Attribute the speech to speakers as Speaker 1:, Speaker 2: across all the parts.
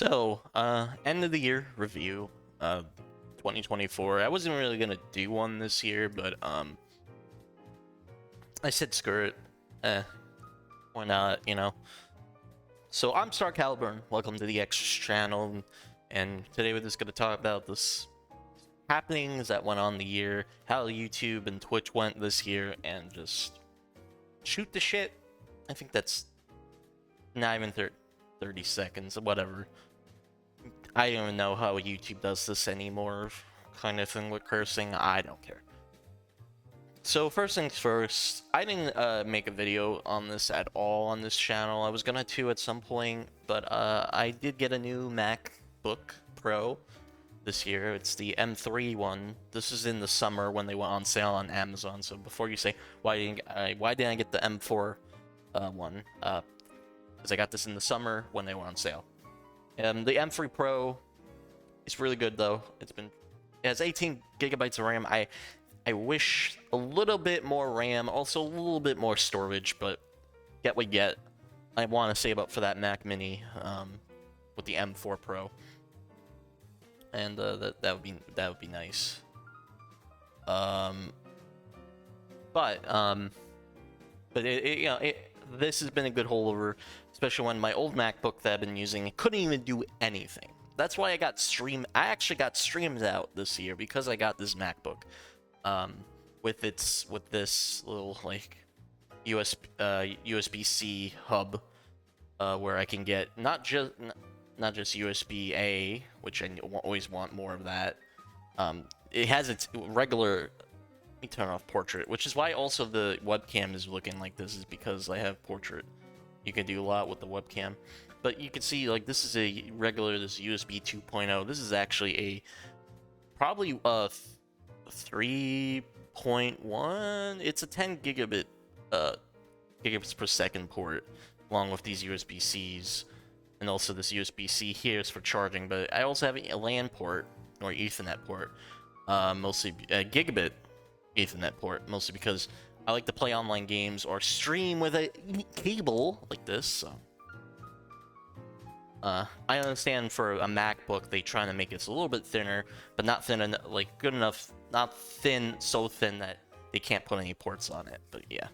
Speaker 1: End of the year review, 2024. I wasn't really gonna do one this year, but I said screw it. Why not? So I'm Star Caliburn. Welcome to the Extras channel, and today we're just gonna talk about this happenings that went on the year, how YouTube and Twitch went this year, and just shoot the shit. I think that's not even 30 seconds, whatever. I don't even know how YouTube does this anymore, kind of thing with cursing. I don't care. So first things first, I didn't make a video on this at all on this channel. I was gonna at some point, but I did get a new MacBook Pro this year. It's the M3 one. This is in the summer when they went on sale on Amazon. So before you say why didn't I get the M4 one? Because I got this in the summer when they went on sale. The M3 Pro is really good though. It has 18 gigabytes of RAM. I wish a little bit more RAM, also a little bit more storage, but get what you get. I want to save up for that Mac Mini with the M4 Pro, and that would be nice. This has been a good holdover, especially when my old MacBook that I've been using couldn't even do anything. That's why I actually got streams out this year because I got this MacBook, with this little like USB-C hub, where I can get not just USB-A, which I always want more of that. It has its regular. Let me turn off portrait, which is why also the webcam is looking like this, is because I have portrait. You can do a lot with the webcam, but you can see like this is this USB 2.0. This is actually a probably 3.1. It's a 10 gigabits per second port, along with these USB-Cs, and also this USB-C here is for charging. But I also have a LAN port or Ethernet port, mostly a gigabit Ethernet port, mostly because I like to play online games or stream with a cable like this. So I understand for a MacBook they trying to make it a little bit thinner, but not thin enough, like good enough, not thin, so thin that they can't put any ports on it. But yeah,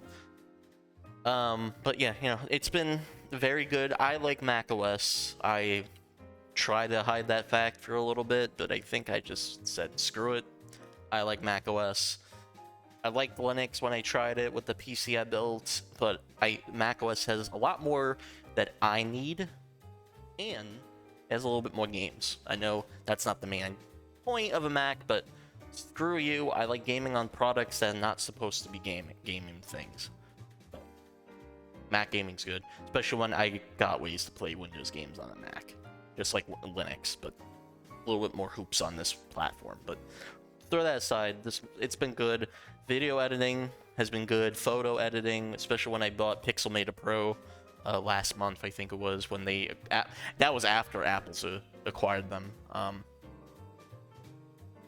Speaker 1: it's been very good. I like macOS. I try to hide that fact for a little bit, but I think I just said screw it. I like macOS. I liked Linux when I tried it with the PC I built, but macOS has a lot more that I need, and has a little bit more games. I know that's not the main point of a Mac, but screw you. I like gaming on products that are not supposed to be gaming things. So, Mac gaming's good, especially when I got ways to play Windows games on a Mac, just like Linux, but a little bit more hoops on this platform. But throw that aside, it's been good. Video editing has been good. Photo editing, especially when I bought Pixelmator Pro last month, I think it was, when that was after Apple acquired them.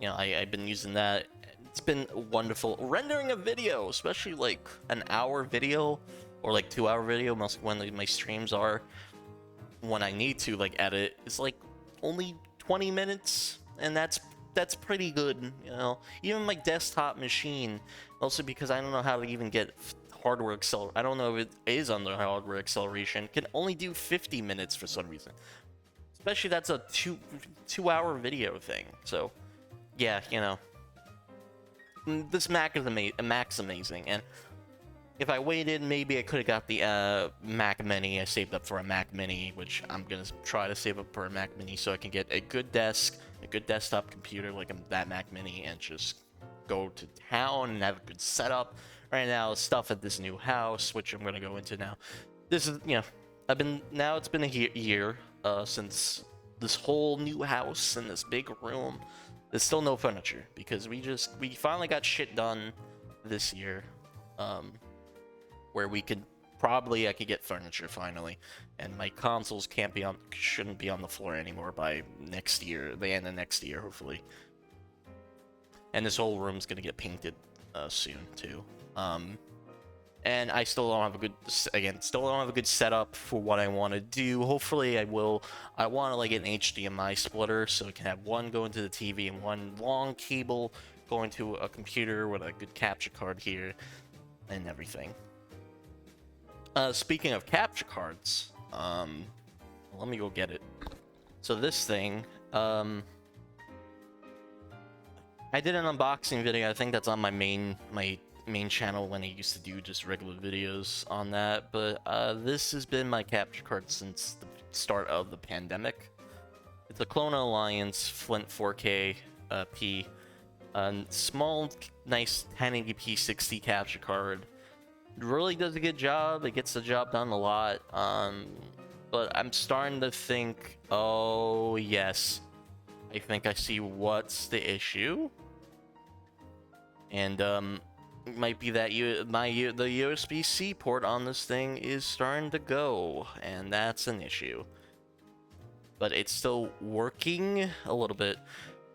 Speaker 1: I've been using that. It's been wonderful. Rendering a video, especially like an hour video or like 2-hour video, most when my streams are, when I need to like edit, it's like only 20 minutes, and that's pretty good, Even my desktop machine, also because I don't know how to even get hardware acceleration. I don't know if it is under hardware acceleration. Can only do 50 minutes for some reason. Especially that's a two-hour video thing. So, yeah, this Mac is Mac's amazing, and if I waited, maybe I could have got the Mac Mini. I saved up for a Mac Mini, which I'm gonna try to save up for a Mac Mini so I can get a good desk, a good desktop computer like that Mac Mini, and just go to town and have a good setup. Right now, stuff at this new house, which I'm gonna go into now. This is, it's been a year since this whole new house and this big room. There's still no furniture because we finally got shit done this year. Where I could get furniture finally, and my consoles shouldn't be on the floor anymore by next year, the end of next year, hopefully. And this whole room's gonna get painted soon too. and I still don't have a good, again, still don't have a good setup for what I want to do. Hopefully I will. I want to like an HDMI splitter so it can have one go into the TV and one long cable going to a computer with a good capture card here and everything. Speaking of capture cards, let me go get it. So this thing, I did an unboxing video. I think that's on my main channel when I used to do just regular videos on that. But this has been my capture card since the start of the pandemic. It's a Clone Alliance Flint 4K P, small, nice 1080p 60 capture card. It really does a good job. It gets the job done a lot. But I'm starting to think, oh yes, I think I see what's the issue. And it might be that the USB-C port on this thing is starting to go, and that's an issue. But it's still working a little bit.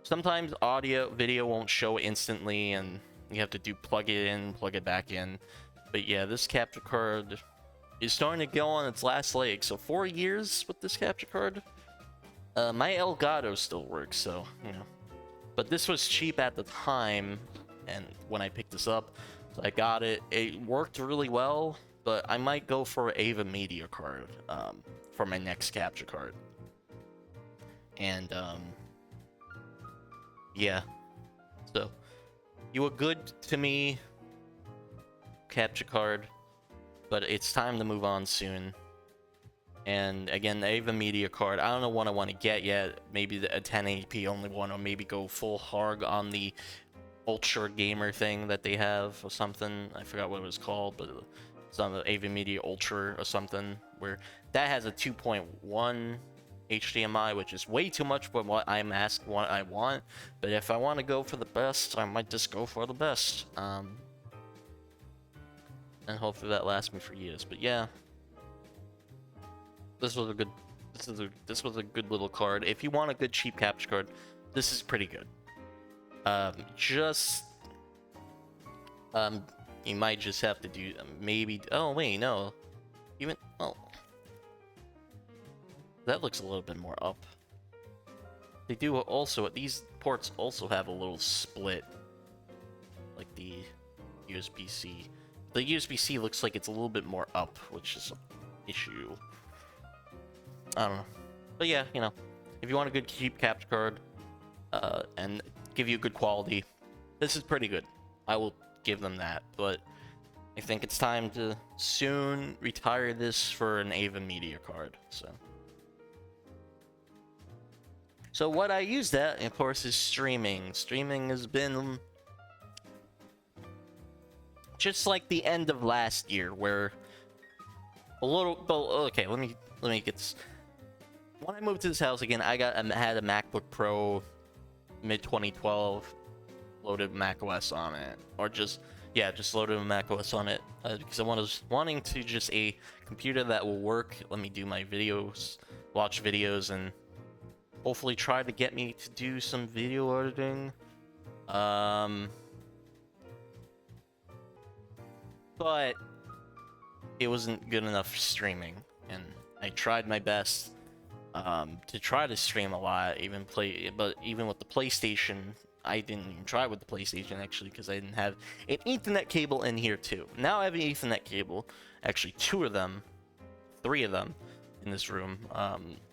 Speaker 1: Sometimes video won't show instantly, and you have to plug it in, plug it back in. But yeah, this capture card is starting to go on its last leg. So 4 years with this capture card. My Elgato still works, so, you know. But this was cheap at the time, and when I picked this up, so I got it. It worked really well, but I might go for an Ava Media card for my next capture card. And, yeah. So, you were good to me, capture card, but it's time to move on soon. And again, the Ava Media card, I don't know what I want to get yet. Maybe a 1080p only one, or maybe go full hard on the Ultra Gamer thing that they have or something. I forgot what it was called, but it's on the Ava Media Ultra or something, where that has a 2.1 HDMI, which is way too much for what I'm asked, what I want. But if I want to go for the best, I might just go for the best. And hopefully that lasts me for years. But yeah, this was a good little card. If you want a good cheap capture card, this is pretty good. You might just have to do maybe. Oh wait, no, even that looks a little bit more up. They do also, these ports also have a little split, like the USB-C. The USB-C looks like it's a little bit more up, which is an issue. I don't know. But yeah, you know, if you want a good cheap capture card, and give you good quality, this is pretty good. I will give them that, but I think it's time to soon retire this for an Ava Media card, So what I use that, of course, is streaming. Streaming has been just like the end of last year, where a little. Okay, let me get this. When I moved to this house again, I had a MacBook Pro mid 2012, loaded macOS on it, or just loaded macOS on it because I was wanting to just a computer that will work. Let me do my videos, watch videos, and hopefully try to get me to do some video editing. But it wasn't good enough for streaming, and I tried my best to try to stream a lot, but even with the PlayStation, I didn't even try with the PlayStation actually, because I didn't have an Ethernet cable in here too. Now I have an Ethernet cable, actually 3 of them in this room.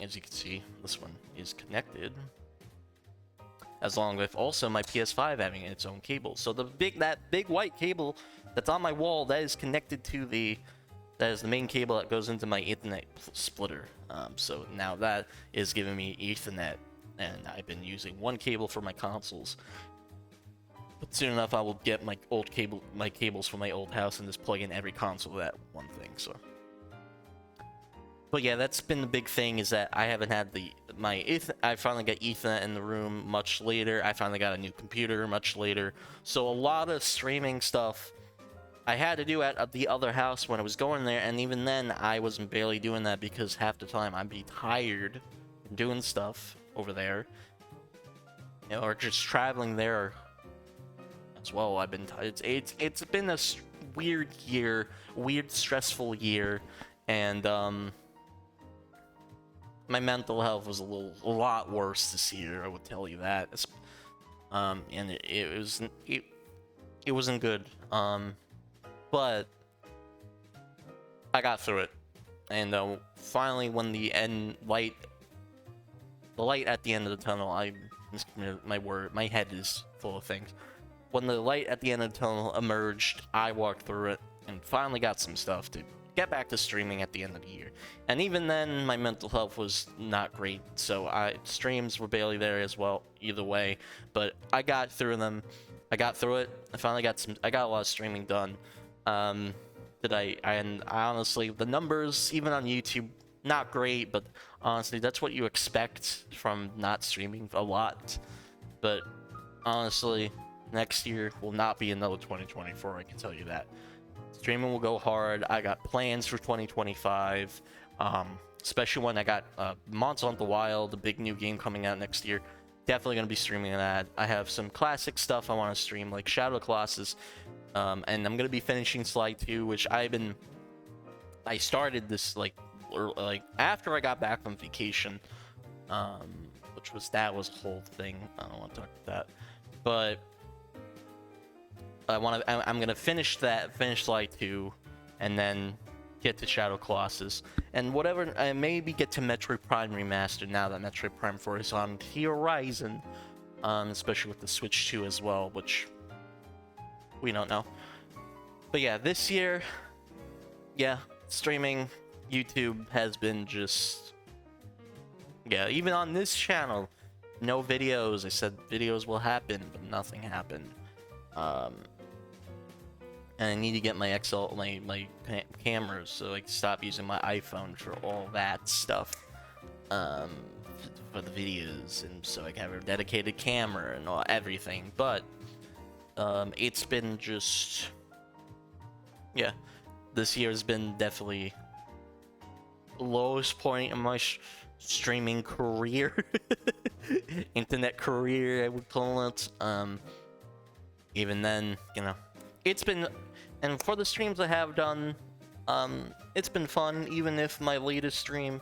Speaker 1: As you can see, this one is connected, as long with also my PS5 having its own cable. So that big white cable that's on my wall, that is connected to that is the main cable that goes into my Ethernet splitter. So now that is giving me Ethernet, and I've been using one cable for my consoles. But soon enough, I will get my cables from my old house and just plug in every console to that one thing. So, but yeah, that's been the big thing, is that I haven't had I finally got Ethernet in the room much later. I finally got a new computer much later. So a lot of streaming stuff I had to do at the other house when I was going there, and even then I wasn't barely doing that because half the time I'd be tired doing stuff over there, or just traveling there as well. I've been it's been a weird year, weird stressful year, and my mental health was a lot worse this year. I would tell you that. And it wasn't good. But I got through it, and finally, when the light at the end of the tunnel, my head is full of things. When the light at the end of the tunnel emerged, I walked through it and finally got some stuff to get back to streaming at the end of the year. And even then, my mental health was not great, so streams were barely there as well, either way. But I got through them. I got through it. I got a lot of streaming done. And I honestly, the numbers, even on YouTube, not great, but honestly, that's what you expect from not streaming a lot. But honestly, next year will not be another 2024, I can tell you that. Streaming will go hard. I got plans for 2025, especially when I got Monster Hunter Wild, the big new game coming out next year. Definitely going to be streaming that. I have some classic stuff I want to stream, like Shadow Colossus, and I'm going to be finishing Sly 2, which I started this like after I got back from vacation, that was a whole thing. I don't want to talk about that, but I'm gonna finish Sly 2, and then get to Shadow Colossus, and whatever. I maybe get to Metroid Prime Remastered now that Metroid Prime 4 is on the horizon, especially with the Switch 2 as well, which we don't know. But yeah, this year, yeah, streaming YouTube has been just, yeah, even on this channel, no videos. I said videos will happen, but nothing happened. And I need to get my cameras, so I can stop using my iPhone for all that stuff, for the videos, and so I can have a dedicated camera and everything. But it's been just, yeah, this year has been definitely the lowest point in my streaming career, internet career, I would call it. Even then, you know, it's been, and for the streams I have done, it's been fun. Even if my latest stream,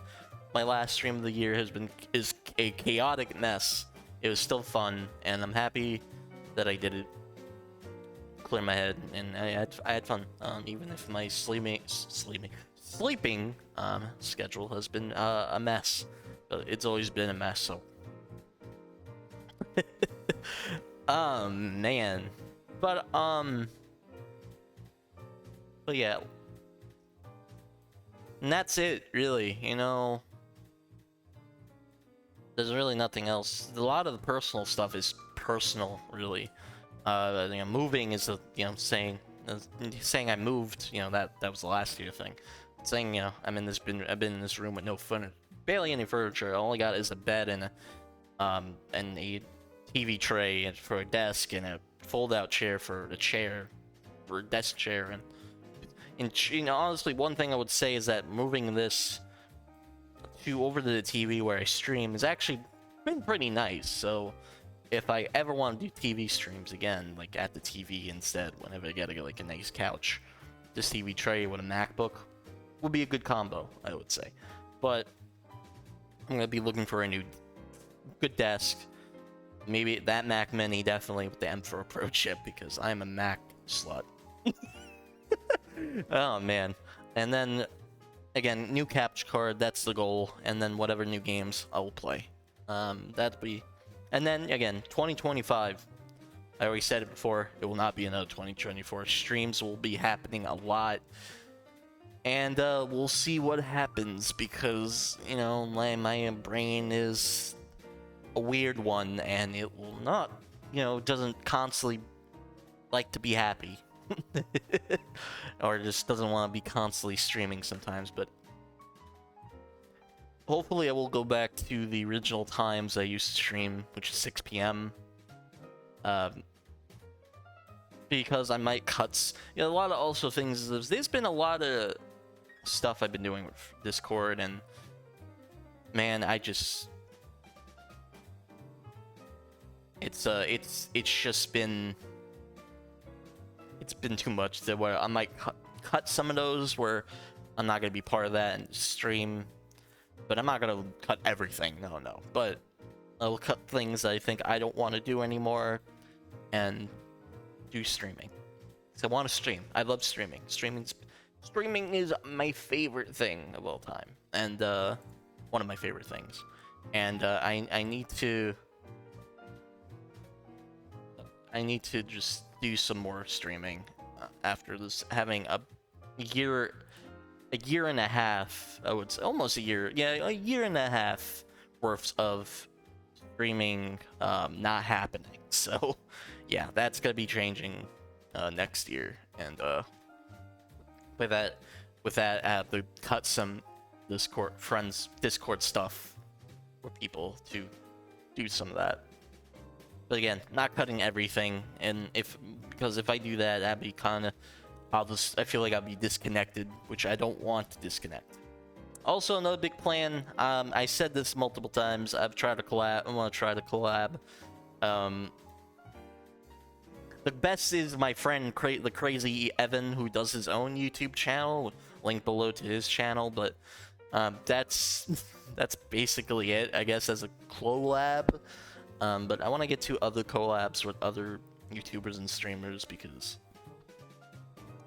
Speaker 1: my last stream of the year is a chaotic mess, it was still fun, and I'm happy that I did it. Clear my head, and I had fun. Even if my sleeping schedule has been a mess, but it's always been a mess. So, man, but yeah, and that's it, really. You know, there's really nothing else. A lot of the personal stuff is personal, really. You know, moving is saying I moved. You know, that was the last year thing. Saying, you know, I've been in this room with no furniture, barely any furniture. All I got is a bed and a TV tray for a desk and a fold-out chair for a desk chair, and you know, honestly, one thing I would say is that moving this over to the TV where I stream has actually been pretty nice. So if I ever want to do TV streams again, like at the TV instead, whenever I get like a nice couch, this TV tray with a MacBook would be a good combo, I would say. But I'm gonna be looking for a new good desk. Maybe that Mac Mini, definitely with the M4 Pro chip, because I'm a Mac slut. Oh man. And then again, new capture card, that's the goal, and then whatever new games I will play. That'd be, and then again, 2025. I already said it before, it will not be another 2024. Streams will be happening a lot. And we'll see what happens, because, you know, my brain is a weird one, and it will not, you know, doesn't constantly like to be happy. Or just doesn't want to be constantly streaming sometimes. But hopefully I will go back to the original times I used to stream, which is 6 p.m. Because I might cut, you know, a lot of also things. There's been a lot of stuff I've been doing with Discord, and man, it's just been it's been too much to where I might cut some of those where I'm not gonna be part of that and stream, but I'm not gonna cut everything. No. But I'll cut things that I think I don't want to do anymore and do streaming. So I want to stream. I love streaming. Streaming is my favorite thing of all time, and one of my favorite things. And I need to just do some more streaming after this, having a year and a half. I would say almost a year. Yeah, a year and a half worth of streaming not happening. So yeah, that's gonna be changing next year, and with that I have to cut some Discord stuff with people to do some of that. But again, not cutting everything, and because if I do that, that'd be kind of, I feel like I'll be disconnected, which I don't want to disconnect. Also, another big plan. I said this multiple times. I want to try to collab. The best is my friend, the crazy Evan, who does his own YouTube channel. Link below to his channel, but that's basically it, I guess, as a collab. But I want to get to other collabs with other YouTubers and streamers, because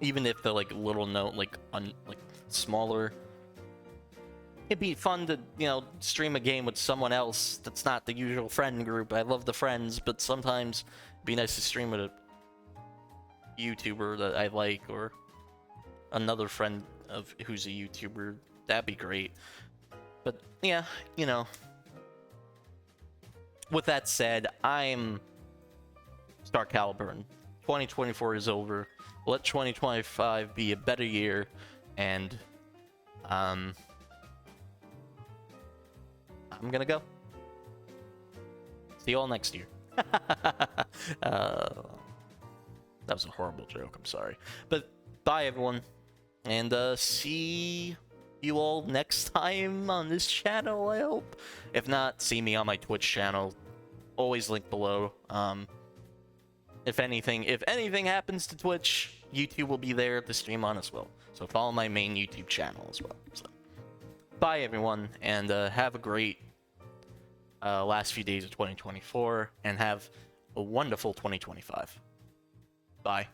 Speaker 1: even if they're like little known, like smaller, it'd be fun to, stream a game with someone else that's not the usual friend group. I love the friends, but sometimes it'd be nice to stream with a YouTuber that I like, or another friend of who's a YouTuber. That'd be great. But yeah, with that said, I'm Star Caliburn. 2024 is over. Let 2025 be a better year, and I'm gonna go. See you all next year. That was a horrible joke, I'm sorry. But bye, everyone. And see you all next time on this channel, I hope. If not, see me on my Twitch channel. Always linked below. If anything happens to Twitch, YouTube will be there to stream on as well. So follow my main YouTube channel as well. So, bye, everyone, and have a great last few days of 2024, and have a wonderful 2025. Bye.